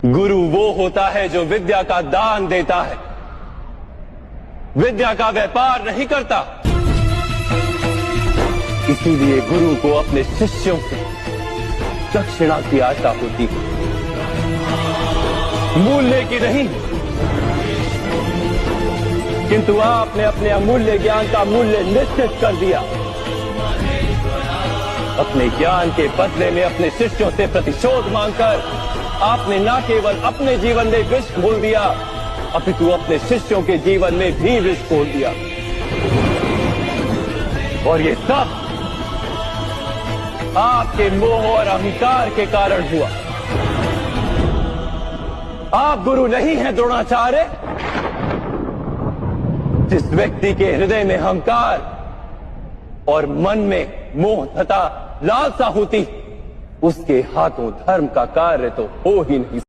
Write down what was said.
गुरु वो होता है जो विद्या का दान देता है, विद्या का व्यापार नहीं करता। इसीलिए गुरु को अपने शिष्यों से दक्षिणा की आशा होती है, मूल्य की नहीं। किंतु आपने अपने अमूल्य ज्ञान का मूल्य निश्चित कर दिया। अपने ज्ञान के बदले में अपने शिष्यों से प्रतिशोध मांगकर आपने न केवल अपने जीवन में विष घोल दिया, अपितु अपने शिष्यों के जीवन में भी विष घोल दिया। और ये सब आपके मोह और अहंकार के कारण हुआ। आप गुरु नहीं हैं द्रोणाचार्य। जिस व्यक्ति के हृदय में अहंकार और मन में मोह तथा लालसा होती, उसके हाथों धर्म का कार्य तो हो ही नहीं।